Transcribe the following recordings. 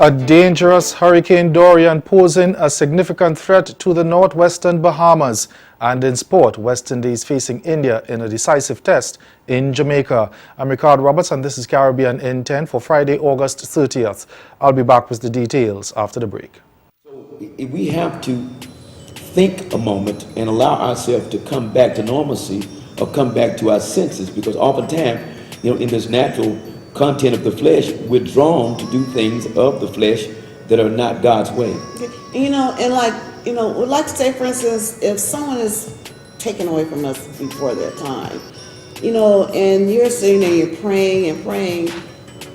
A dangerous Hurricane Dorian posing a significant threat to the northwestern Bahamas. And in sport, West Indies facing India in a decisive test in Jamaica. I'm Ricardo Roberts and this is Caribbean in 10 for Friday, August 30th. I'll be back with the details after the break. So we have to think a moment and allow ourselves to come back to normalcy or come back to our senses, because oftentimes, in this natural content of the flesh, we're drawn to do things of the flesh that are not God's way. Like say, for instance, if someone is taken away from us before their time, and you're sitting there, you're praying and praying,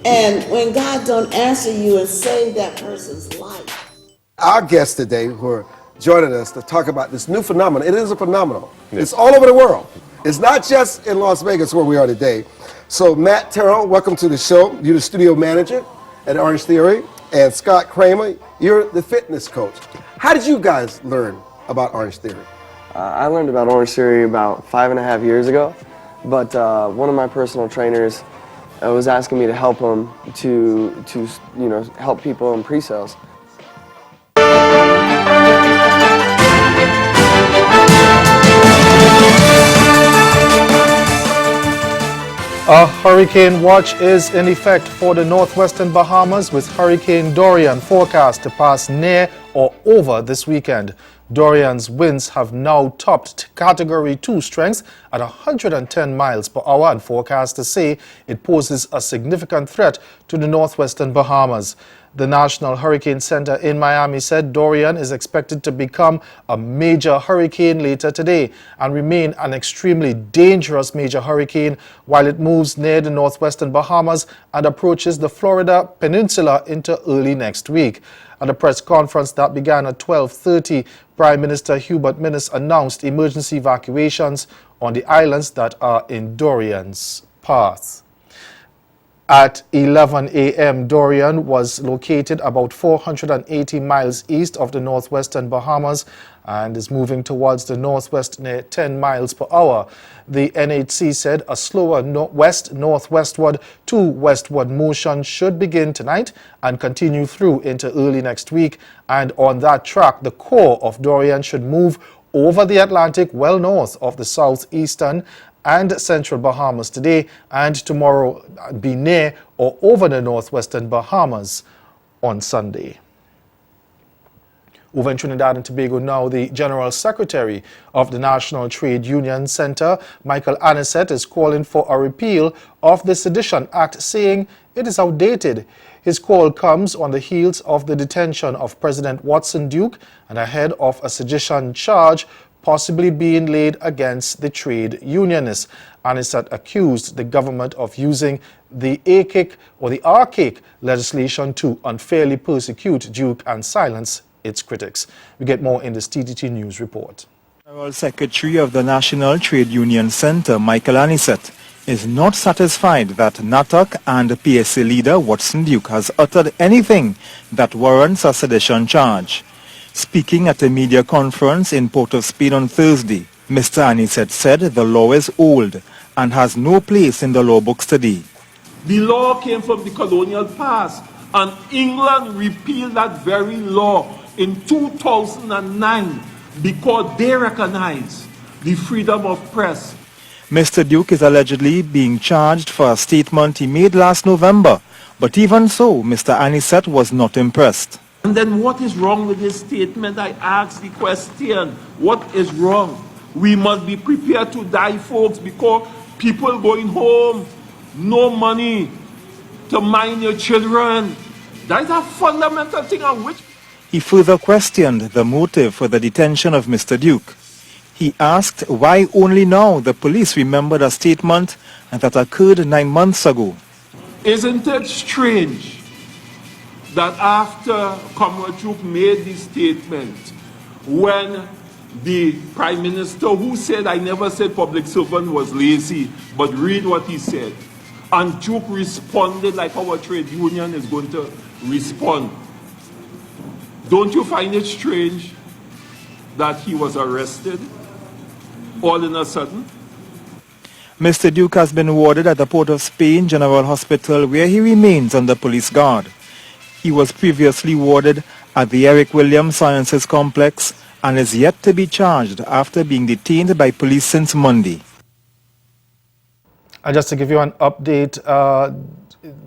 and when God don't answer you and save that person's life. Our guests today who are joining us to talk about this new phenomenon. It is a phenomenon. Yes. It's all over the world. It's not just in Las Vegas where we are today. So Matt Terrell, welcome to the show. You're the studio manager at Orange Theory. And Scott Kramer, you're the fitness coach. How did you guys learn about Orange Theory? I learned about Orange Theory about 5.5 years ago, but one of my personal trainers was asking me to help him to help people in pre-sales. A hurricane watch is in effect for the northwestern Bahamas, with Hurricane Dorian forecast to pass near or over this weekend. Dorian's winds have now topped Category 2 strength at 110 miles per hour, and forecasters say it poses a significant threat to the northwestern Bahamas. The National Hurricane Center in Miami said Dorian is expected to become a major hurricane later today and remain an extremely dangerous major hurricane while it moves near the northwestern Bahamas and approaches the Florida Peninsula into early next week. At a press conference that began at 12:30, Prime Minister Hubert Minnis announced emergency evacuations on the islands that are in Dorian's path. At 11 a.m., Dorian was located about 480 miles east of the northwestern Bahamas and is moving towards the northwest near 10 miles per hour. The NHC said a slower west-northwestward to westward motion should begin tonight and continue through into early next week. And on that track, the core of Dorian should move over the Atlantic well north of the southeastern and central Bahamas today, and tomorrow be near or over the northwestern Bahamas on Sunday. Over in Trinidad and Tobago now, the General Secretary of the National Trade Union Center, Michael Anisette, is calling for a repeal of the Sedition Act, saying it is outdated. His call comes on the heels of the detention of President Watson Duke and ahead of a sedition charge possibly being laid against the trade unionists. Anisette accused the government of using the archaic legislation to unfairly persecute Duke and silence its critics. We get more in this TTT News report. General Secretary of the National Trade Union Center, Michael Anisette, is not satisfied that NATOC and PSA leader Watson Duke has uttered anything that warrants a sedition charge. Speaking at a media conference in Port of Spain on Thursday, Mr. Anisette said the law is old and has no place in the law books today. The law came from the colonial past, and England repealed that very law in 2009 because they recognized the freedom of press. Mr. Duke is allegedly being charged for a statement he made last November, but even so, Mr. Anisette was not impressed. And then what is wrong with this statement? I ask the question, what is wrong? We must be prepared to die, folks, because people going home, no money to mind your children. That is a fundamental thing on which... He further questioned the motive for the detention of Mr. Duke. He asked why only now the police remembered a statement that occurred 9 months ago. Isn't it strange that after Comrade Duke made this statement, when the Prime Minister, who said, I never said public servant was lazy, but read what he said, and Duke responded like our trade union is going to respond. Don't you find it strange that he was arrested all in a sudden? Mr. Duke has been warded at the Port of Spain General Hospital, where he remains under police guard. He was previously warded at the Eric Williams Sciences Complex and is yet to be charged after being detained by police since Monday. And just to give you an update,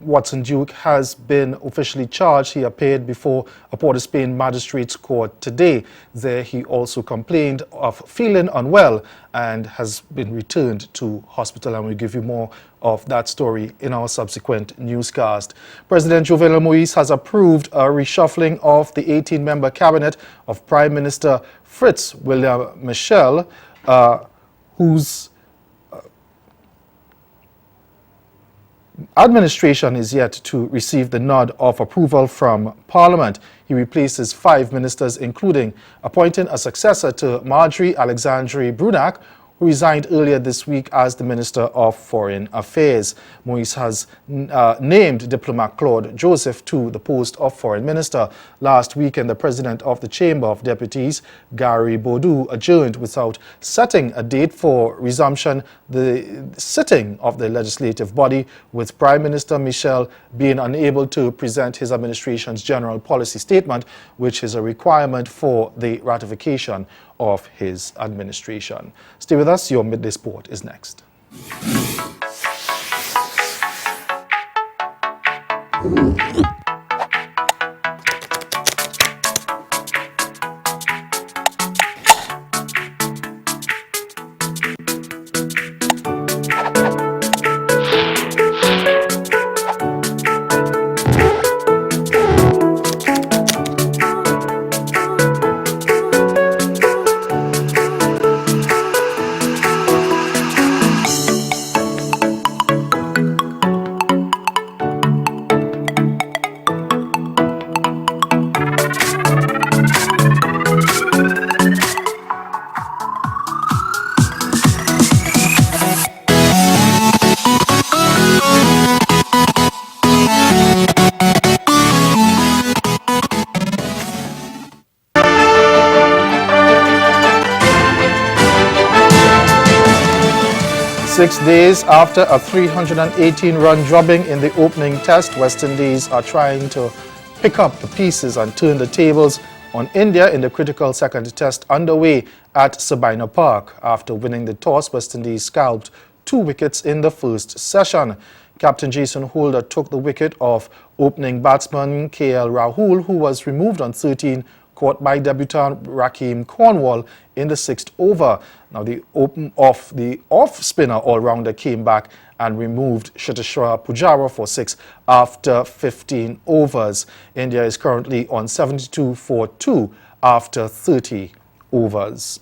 Watson Duke has been officially charged. He appeared before a Port of Spain magistrate's court today. There he also complained of feeling unwell and has been returned to hospital, and we'll give you more of that story in our subsequent newscast. President Jovenel Moise has approved a reshuffling of the 18-member cabinet of Prime Minister Fritz William Michel, whose administration is yet to receive the nod of approval from Parliament. He replaces 5 ministers, including appointing a successor to Marjorie Alexandre Brunac, who resigned earlier this week as the Minister of Foreign Affairs. Moise has named diplomat Claude Joseph to the post of Foreign Minister. Last weekend, the President of the Chamber of Deputies, Gary Boudou, adjourned without setting a date for resumption the sitting of the legislative body, with Prime Minister Michel being unable to present his administration's general policy statement, which is a requirement for the ratification of his administration. Stay with us. Your Midday Sport is next. Six days after a 318-run drubbing in the opening test, West Indies are trying to pick up the pieces and turn the tables on India in the critical second test underway at Sabina Park. After winning the toss, West Indies scalped 2 wickets in the first session. Captain Jason Holder took the wicket of opening batsman KL Rahul, who was removed on 13, caught by debutant Rakeem Cornwall in the 6th over. Now the off spinner all-rounder came back and removed Cheteshwar Pujara for 6 after 15 overs. India is currently on 72 for 2 after 30 overs.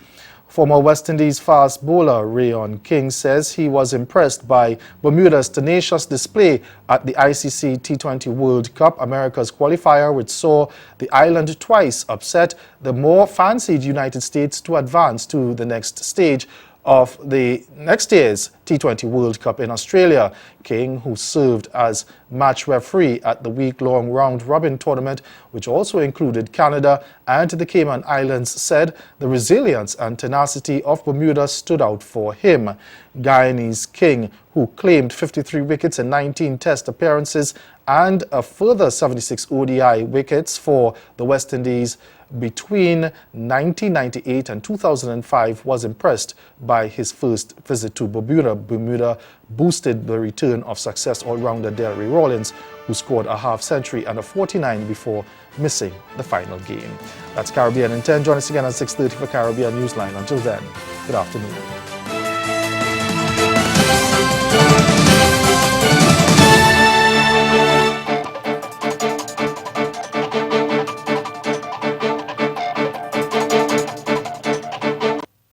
Former West Indies fast bowler REON King says he was impressed by Bermuda's tenacious display at the ICC T20 World Cup. America's qualifier, which saw the island twice upset the more fancied United States to advance to the next stage of the next year's T20 World Cup in Australia. King, who served as match referee at the week-long round-robin tournament, which also included Canada and the Cayman Islands, said the resilience and tenacity of Bermuda stood out for him. Guyanese King, who claimed 53 wickets in 19 test appearances and a further 76 ODI wickets for the West Indies between 1998 and 2005, was impressed by his first visit to Bermuda. Bermuda boosted the return of success all-rounder Delry Rawlins, who scored a half-century and a 49 before missing the final game. That's Caribbean in 10. Join us again at 6:30 for Caribbean Newsline. Until then, good afternoon.